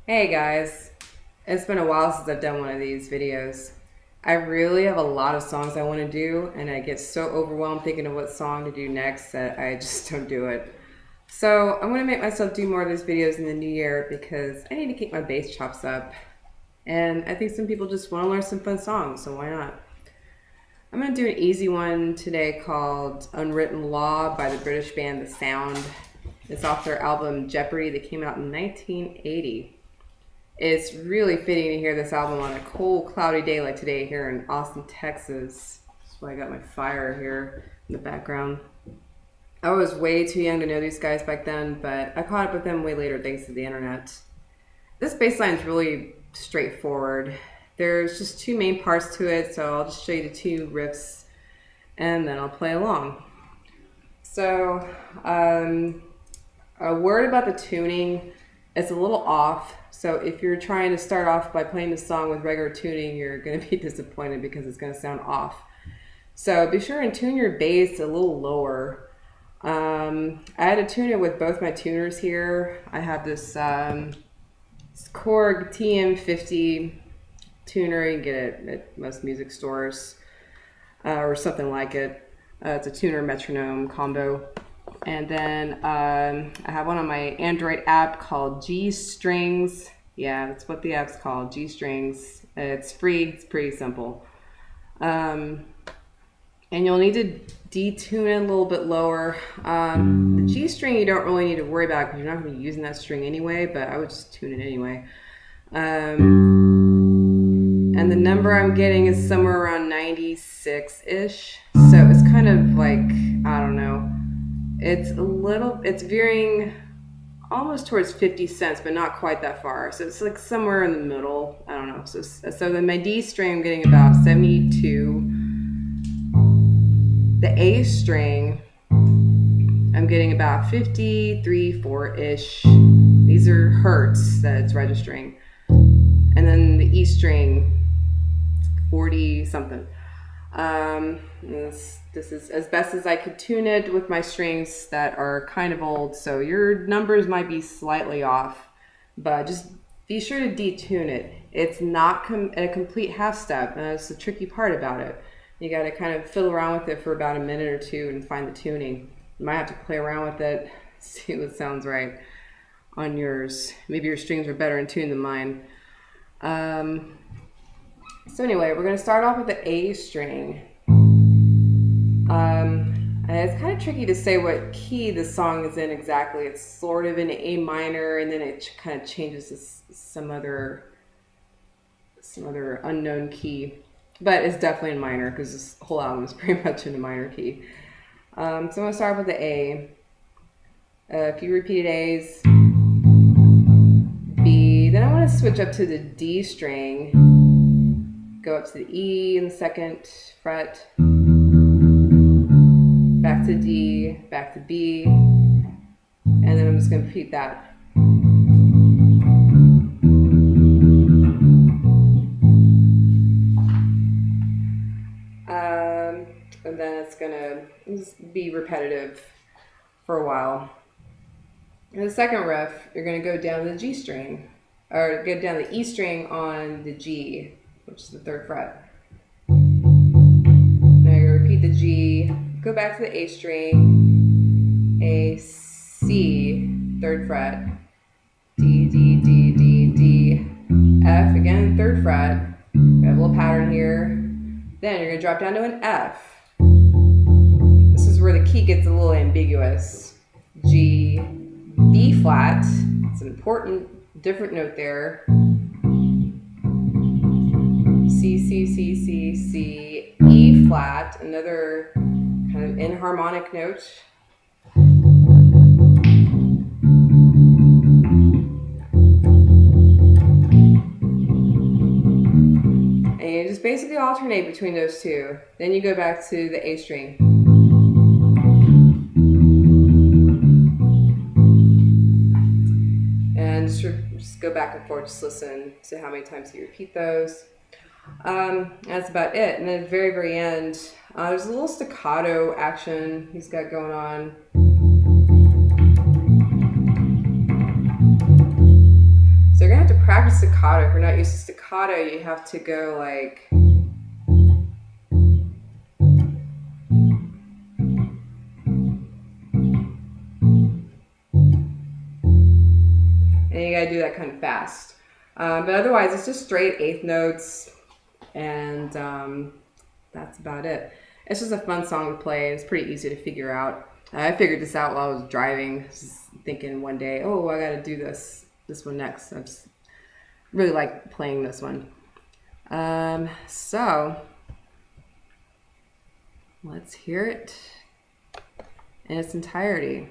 Hey guys, it's been a while since I've done one of these videos. I really have a lot of songs I want to do, and I get so overwhelmed thinking of what song to do next that I just don't do it. So I'm going to make myself do more of these videos in the new year because I need to keep my bass chops up. And I think some people just want to learn some fun songs, so why not? I'm going to do an easy one today called Unwritten Law by the British band The Sound. It's off their album Jeopardy that came out in 1980. It's really fitting to hear this album on a cold, cloudy day like today here in Austin, Texas. That's why I got my fire here in the background. I was way too young to know these guys back then, but I caught up with them way later thanks to the internet. This bass line is really straightforward. There's just two main parts to it, so I'll just show you the two riffs and then I'll play along. So, a word about the tuning. It's a little off, so if you're trying to start off by playing the song with regular tuning, you're going to be disappointed because it's going to sound off. So be sure and tune your bass a little lower. I had to tune it with both my tuners here. I have this Korg TM50 tuner. You can get it at most music stores or something like it. It's a tuner metronome combo. And then I have one on my Android app called G Strings. Yeah, that's what the app's called, G Strings. It's free, it's pretty simple. And you'll need to detune it a little bit lower. The G string you don't really need to worry about because you're not going to be using that string anyway, but I would just tune it anyway. And the number I'm getting is somewhere around 96-ish. So it's kind of like, I don't know. It's veering almost towards 50 cents, but not quite that far. So it's like somewhere in the middle. I don't know. So then my D string, I'm getting about 72. The A string, I'm getting about 53, 4-ish. These are hertz that it's registering. And then the E string, 40 something. This is as best as I could tune it with my strings that are kind of old, so your numbers might be slightly off, but just be sure to detune it. It's not a complete half step, and that's the tricky part about it. You got to kind of fiddle around with it for about a minute or two and find the tuning. You might have to play around with it, see what sounds right on yours. Maybe your strings are better in tune than mine. So anyway, we're going to start off with the A string. It's kind of tricky to say what key the song is in exactly. It's sort of in A minor, and then it kind of changes to some other unknown key. But it's definitely in minor because this whole album is pretty much in a minor key. So I'm going to start with the A. A few repeated A's. B. Then I want to switch up to the D string. Go up to the E in the second fret, back to D, back to B, and then I'm just going to repeat that. And then it's going to just be repetitive for a while. In the second riff, you're going to go down the G string, or go down the E string on the G, which is the third fret. Now you're going to repeat the G, go back to the A string, A, C, third fret, D, D, D, D, D, F, again, third fret. We have a little pattern here. Then you're going to drop down to an F. This is where the key gets a little ambiguous. G, B flat, it's an important different note there. C, C, C, C, C, E flat, another kind of inharmonic note. And you just basically alternate between those two. Then you go back to the A string. And just go back and forth, just listen to how many times you repeat those. That's about it. And then at the very, very end, there's a little staccato action he's got going on. So you're going to have to staccato. If you're not used to staccato, you have to go like. And you gotta do that kind of fast. But otherwise, it's just straight eighth notes, and that's about it. It's just a fun song to play. It's pretty easy to figure out. I figured this out while I was driving. Just thinking one day, oh, I gotta do this one next. I just really like playing this one. So let's hear it in its entirety.